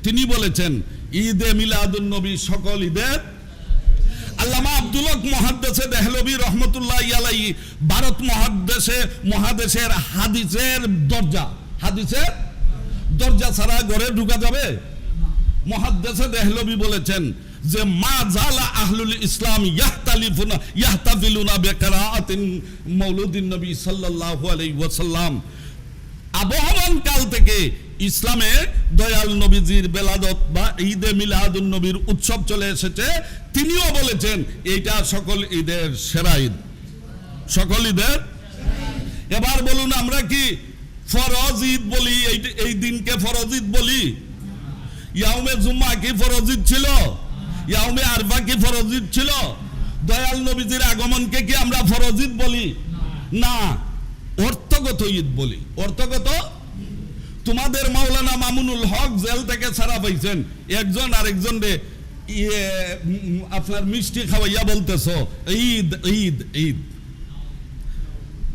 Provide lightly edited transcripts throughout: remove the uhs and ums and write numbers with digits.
তিনি বলেছেন ঈদে মিলাদুন নবী সকল ঈদের। আল্লামা আব্দুল হক মুহাদ্দিস দেহলভী রহমতুল্লাহি আলাইহি ভারত মহাদেশের হাদিসের দরজা ছাড়া ঘরে ঢোকা যাবে? মুহাদ্দিস দেহলভী বলেছেন যে মা জালা আহলুল ইসলাম ইয়াহতাফিলুনা বিকিরাআতিন মাউলুদিন নবী সাল্লাল্লাহু আলাইহি ওয়াসাল্লাম। আবহমান কাল থেকে ইসলামে দয়াল নবীজির বেলাদত বা ঈদে মিলাদুন নবীর উৎসব চলে এসেছে। তিনিও বলেছেন এইটা সকল ঈদের সেরা ঈদ, সকল ঈদের। এবার বলুন আমরা কি ফরজ ঈদ বলি? এই দিনকে ফরজ ঈদ বলি? ইয়াউমে জুম্মা কি ফরজ ঈদ ছিল? ইয়াউমে আরফা কি ফরজ ঈদ ছিল? দয়াল নবীজির আগমনকে কি আমরা ফরজ ঈদ বলি? না, অর্থগত ঈদ বলি। অর্থগত। তোমাদের মাওলানা মামুনুল হক জেল থেকে ছাড়া পাইছেন, একজন আরেকজন রে আপনার মিষ্টি খাওয়াইয়া বলতেছ ঈদ ঈদ ঈদ।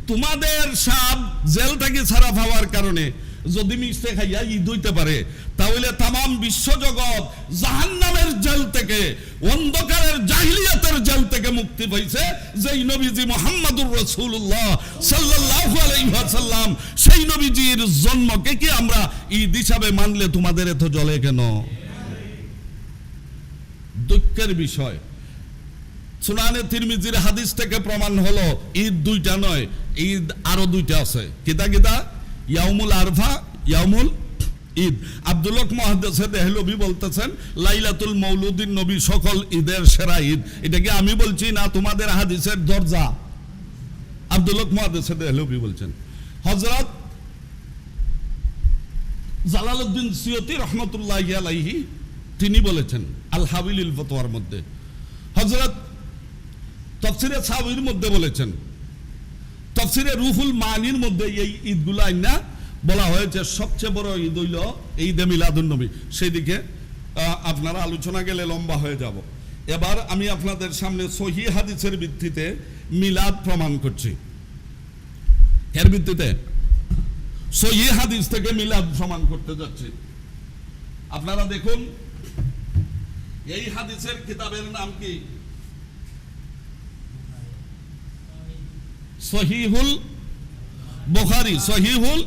তোমাদের সব জেল থেকে ছাড়া পাওয়ার কারণে যদি মিষ্টি খাইয়া ঈদ হইতে পারে, তাহলে তাম বিশ্বজগৎ জাহান্নামের জেল থেকে, অন্ধকারের জাহিলিয়াতের জেল থেকে মুক্তি পাইছে যেই নবীজি মুহাম্মদুর রাসূলুল্লাহ সাল্লাল্লাহু আলাইহি ওয়াসাল্লাম। সেই নবীজির জন্মকে কি আমরা ঈদ হিসাবে মানলে তোমাদের এত জ্বলে কেন? দুঃখের বিষয়, সুনানে তিরমিজির হাদিস থেকে প্রমাণ হলো ঈদ দুইটা নয়, ঈদ আরো দুইটা আছে। কিতা কিতা? ইয়াউমুল আরফা, ইয়াউমুল ঈদ। আব্দুল হক মুহাদ্দিস দেহলভী বলতেছেন লাইলাতুল মাউলুদিন নবী সকল ঈদের সেরা ঈদ। এটা কি আমি বলছি না তোমাদের হাদিসের দরজা? আব্দুল হক মুহাদ্দিস দেহলভী বলছেন। হযরত জালালউদ্দিন সিয়ুতি রহমাতুল্লাহি আলাইহি তিনি বলেছেন আল হাবিলিল ফতোয়ার মধ্যে, হযরত তাফসিরে সাওয়ীর মধ্যে বলেছেন, তাফসিরে রুহুল মানির মধ্যে এই ঈদগুলো আইনা বলা হয়েছে সবচেয়ে বড় ঈদ হইল ঈদে মিলাদুন নবী। সেই দিকে আপনারা আলোচনা গেলে লম্বা হয়ে যাব। এবার আমি আপনাদের সামনে সহিহ হাদিসের ভিত্তিতে মিলাদ প্রমাণ করছি। এর ভিত্তিতে সহিহ হাদিস থেকে মিলাদ প্রমাণ করতে যাচ্ছি। আপনারা দেখুন এই হাদিসের কিতাবের নাম কি? সহিহুল বুখারী, সহিহুল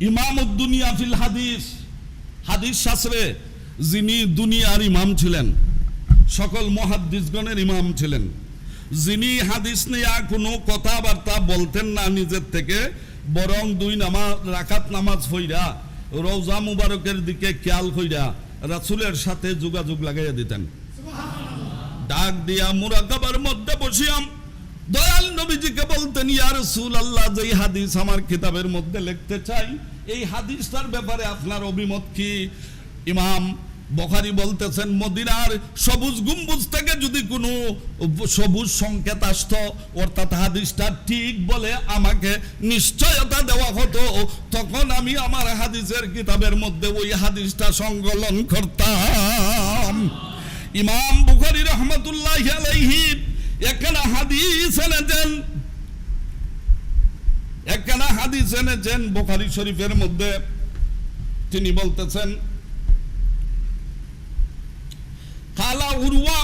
ইমামুদ দুনিয়া ফিল হাদিস। হাদিস শাস্ত্রে যিনি দুনিয়ার ইমাম ছিলেন, সকল মুহাদ্দিসগণের ইমাম ছিলেন, যিনি হাদিস নিয়ে কোনো কথাবার্তা বলতেন না নিজের থেকে, বরং দুই রাকাত নামাজ পড়া রওজা মুবারকের দিকে খেয়াল কইরা রাসূলের সাথে যোগাযোগ লাগাইয়া দিতেন। ডাক দিয়া মুরাকাবার মধ্যে বসিয়াম দয়াল নবীজিকে বলতেন, ইয়া রাসূলুল্লাহ, যেই হাদিস আমার কিতাবের মধ্যে লিখতে চাই, এই হাদিসটার ব্যাপারে আপনার অভিমত কি? ইমাম বুখারী বলতেছেন, মদিনার সবুজ গম্বুজ থেকে যদি কোনো সবুজ সংকেত আসতো, অর্থাৎ হাদিসটা ঠিক বলে আমাকে নিশ্চয়তা দেওয়া হতো, তখন আমি আমার হাদিসের কিতাবের মধ্যে ওই হাদিসটা সংকলন করতাম। ইমাম বুখারী রহমাতুল্লাহি আলাইহি একখানা হাদিস এনেছেন বুখারী শরীফের মধ্যে। তিনি বলতেছেন, কালা উরওয়া,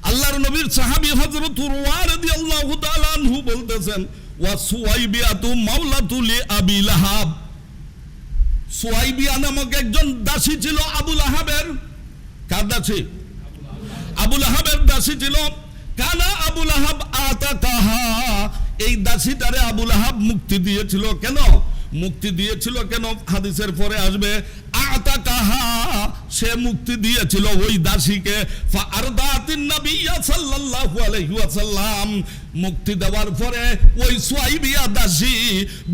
আল্লাহর নবীর সাহাবী হযরত উরওয়া রাদিয়াল্লাহু তাআলা আনহু বলতেছেন, ওয়া সুয়াইবিয়াতু মাওলাতু লি আবি লাহাব। সুয়াইবিয়া নামক একজন দাসী ছিল আবু লাহাবের। কার দাসী? আবু লাহাবের দাসী ছিল। কানা আবু লাহাব আতাকাহা, এই দাসীটারে আবু লাহাব মুক্তি দিয়েছিল। কেন মুক্তি দিয়েছিল? কেন হাদিসের পরে আসবে। আতাকাহা, সে মুক্তি দিয়েছিল ওই দাসীকে। ফাআরদাতিন নবী সাল্লাল্লাহু আলাইহি ওয়াসাল্লাম, মুক্তি দেওয়ার পরে ওই সুয়াইবিয়া দাসী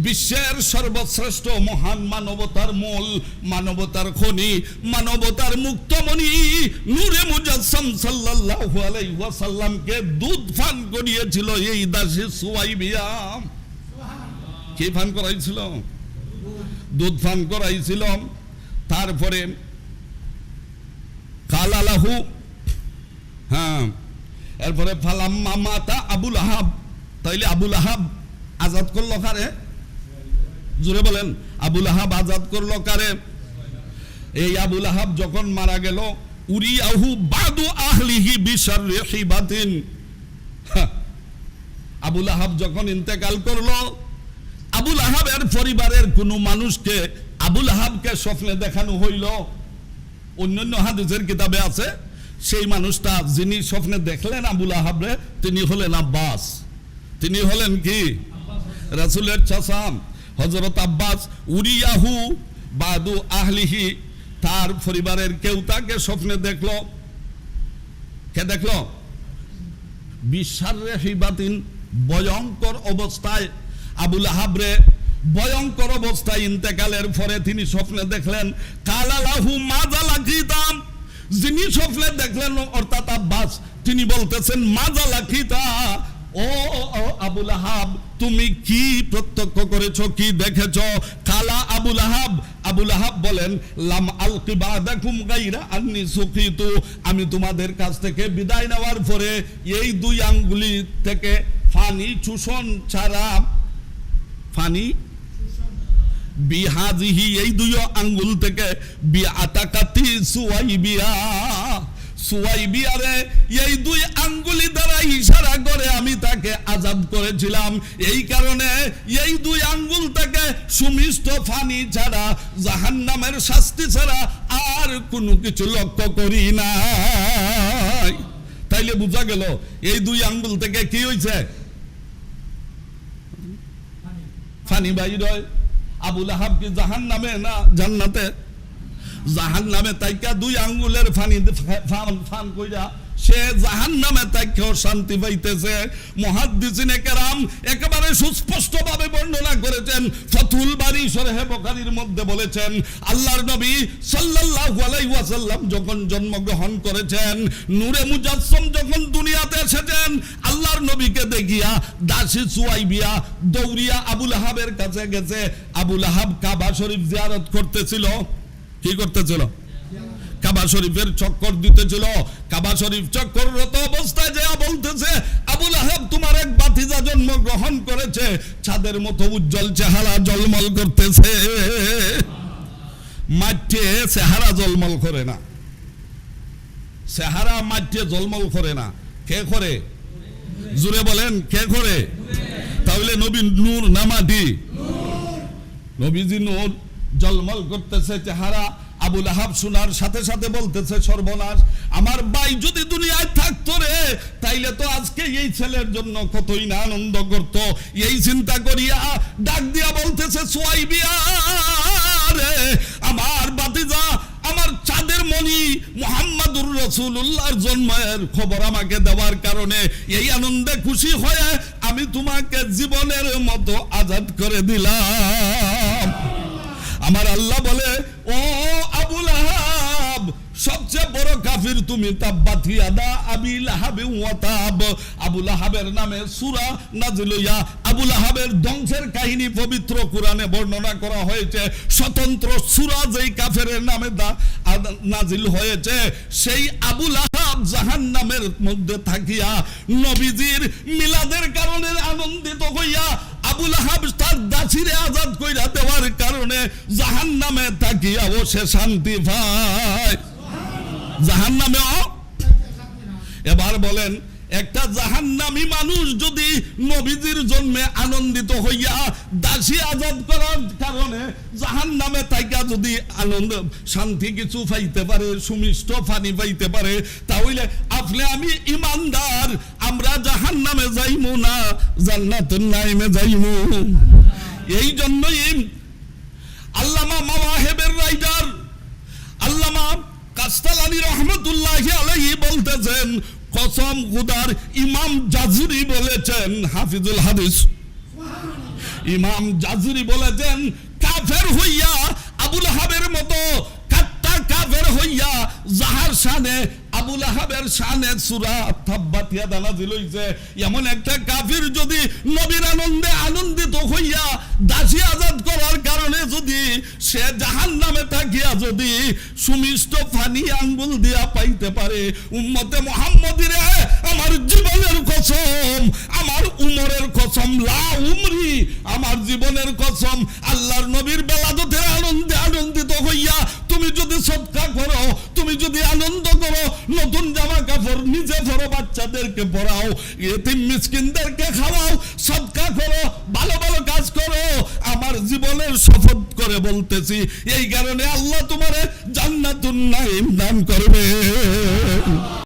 বিশ্বের সর্বশ্রেষ্ঠ মহান মানবতার মূল, মানবতার খনি, মানবতার মুক্তমণি নূরে মুজাসসাম সাল্লাল্লাহু আলাইহি ওয়াসাল্লামকে দুধ পান করিয়েছিল এই দাসী সুয়াইবিয়া। কি পান করাইছিল? দুধ পান করাইছিল। তারপরে কালালাহু, হ্যাঁ, এরপরে ফালাম্মা মাতা আবুল আহাব, তাইলে আবুল আহাব আজাদ করলো কারে? জোরে বলেন। আবুল আহাব আজাদ করলো কারে? এই আবুল আহাব যখন মারা গেল, উরিয়াহু বাদু আহলিহি বিশাররি হিবাতিন, আবুল আহাব যখন ইন্তেকাল করলো, আবুল আহাবের পরিবারের কোনো মানুষকে আবুল আহাবকে স্বপ্নে দেখানো হইল। অন্যান্য হাদিসের কিতাবে আছে সেই মানুষটা যিনি স্বপ্নে দেখলেন আবুল আহাবরে, তিনি হলেন আব্বাস। তিনি হলেন কি? রাসূলের চাচা হযরত আব্বাস। উরিয়াহু বাদু আহলিহি, তার পরিবারের কেউ তাকে স্বপ্নে দেখলো। কে দেখলো? বিশাররি হিবাতিন, ভয়ঙ্কর অবস্থায় আবুল আহাবরে ভয়ঙ্কর অবস্থায় ইন্তেকালের পরে তিনি স্বপ্নে দেখলেন। কালা লাহু মাজা লাকিতাম, যিনি স্বপ্নে দেখলেন অর্থাৎ আব্বাস, তিনি বলতেছেন মাজা লাকিতা, ও আবুল আহাব তুমি কি প্রত্যক্ষ করেছো, কি দেখেছো? কালা আবুল আহাব, আবুল আহাব বলেন লাম আলকি বাদাকুম গায়রা আন্নি সুকিতু, আমি তোমাদের কাছ থেকে বিদায় নেওয়ার পরে এই দুই আঙ্গুলি থেকে পানি চুষণ ছাড়া, পানি বিহাজিহি, এই দুই আঙ্গুল থেকে বিআতাকাতি সুয়াইবিয়া, সুয়াইবিয়ারে এই দুই আঙ্গুলি দ্বারা ইশারা করে আমি তাকে আজাদ করেছিলাম। এই কারণে এই দুই আঙ্গুল থেকে সুমিষ্ট পানি ছাড়া, জাহান্নামের শাস্তি ছাড়া আর কোনো কিছু লক্ষ্য করি না। তাইলে বোঝা গেল এই দুই আঙ্গুল থেকে কি হয়েছে? পানি বাইর হয়। আবুল আহাব কি জাহান্নামে না জান্নাতে? জাহান্নামে তাইকা দুই আঙ্গুলের পানি ফান কইরা সে জাহান্নামে তাইকেও শান্তি পাইতেছে। মুহাদ্দিসিনে কেরাম একেবারে সুস্পষ্টভাবে বর্ণনা করেছেন। ফাতুল বারী শরহে বুখারীর মধ্যে বলেছেন, আল্লাহর নবী সাল্লাল্লাহু আলাইহি ওয়াসাল্লাম যখন জন্মগ্রহণ করেছেন, নূরে মুজাসসাম যখন দুনিয়াতে এসেছেন, আল্লাহর নবীকে দেখিয়া দাসী সুয়াইবিয়া দৌড়িয়া আবুল আহাবের কাছে গেছে। আবুল আহাব কাবা শরীফ জিয়ারত করতেছিল। কি করতেছিল? কাবা শরীফের চক্কর দিতেছিল। কাবা শরীফ চক্কররত অবস্থায় যে বলতেছে, আবুল আহাব তোমার এক ভাতিজা জন্মগ্রহণ করেছে, চাঁদের মতো উজ্জ্বল চেহারা জলমল করতেছে। মাঠে চেহারা জলমল করে না, চেহারা মাঠে জলমল করে না। কে করে? জুড়ে বলেন, কে করে? তাহলে নবী নূর না মাটি? নবীজি নূর, জলমল করতেছে চেহারা। আবুল আহাব শোনার সাথে সাথে বলতেছে, সর্বনাশ, আমার ভাই যদি দুনিয়ায় থাকতো রে, তাইলে তো আজকে এই ছেলের জন্য কতই না আনন্দ করত। এই চিন্তা করিয়া ডাক দিয়া বলতেছে, সুয়াইবিয়া রে, আমার ভাতিজা, আমার চাঁদের মণি মুহাম্মাদুর রাসূলুল্লাহর জন্মের খবর আমাকে দেওয়ার কারণে এই আনন্দে খুশি হয়ে আমি তোমাকে জীবনের মতো আজাদ করে দিলাম। আমার আল্লাহ বলে, ও আবুল আহাব, সবচেয়ে বড় কাফির তুমি। তাব্বাত ইয়াদা আবি লাহাব ওয়া তাব, আবুল আহাবের নামে সূরা নাযিল হইয়া আবুল আহাবের ধ্বংসের কাহিনী পবিত্র কোরআনে বর্ণনা করা হয়েছে। স্বতন্ত্র সূরা যেই কাফেরের নামে নাযিল হয়েছে, সেই আবুল আহাব জাহান্নামের মধ্যে থাকিয়া নবীজির মিলাদের কারণে আনন্দিত হইয়া আবুল আহাব তার দাসীরে আজাদ কইরা দেওয়ার কারণে জাহান্নামে থাকিয়াও সে শান্তি পায়। জাহান্নামেও। এবার বলেন, একটা জাহান্নামী মানুষ যদি নবীজির জন্মে আনন্দিত হইয়া দাসী আজাদ করার কারণে জাহান্নামে থাইকা যদি আনন্দ শান্তি কিছু পাইতে পারে, সুমিষ্ট পানি পাইতে পারে, তাহলে আপনি আমি ইমানদার, আমরা জাহান্নামে যাইমু না, জান্নাতুন নাইমে যাইমু। এই জন্যই আল্লামা মাওয়াহিবের রাইটার আল্লামা কাস্তালানী রহমতুল্লাহি আলাইহি বলতেছেন, কসম খুদার, ইমাম জাজুরি বলেছেন, হাফিজুল হাদিস ইমাম জাজুরি বলেছেন, কাফের হইয়া আবুল আহাবের মতো কাফের হইয়া যাহার শানে আবুল আহাবের শানে সূরা তাব্বাত ইয়াদা নাযিল হইছে। এমন একটা কাফির যদি নবীর আনন্দে আনন্দিত হইয়া দাসী আজাদ করার কারণে যদি সে জাহান্নামে থাকিয়া যদি সুমিষ্ট পানি আঙ্গুল দিয়া পাইতে পারে, উম্মতে মুহাম্মদীরে আমার জীবনের কসম, আমার উমরের কসম, লা উমরি, আমার জীবনের কসম, আল্লাহর নবীর বেলাদতের আনন্দে আনন্দিত হইয়া তুমি যদি সদকা করো, তুমি যদি আনন্দ করো, নতুন জামা কাপড় নিজে পরো, বাচ্চাদেরকে পরাও, এতিম মিসকিনদেরকে খাওয়াও, সদকা করো, ভালো ভালো কাজ করো, আমার জীবনের শপথ করে বলতেছি, এই কারণে আল্লাহ তোমারে জান্নাতুন নাঈম দান করবে।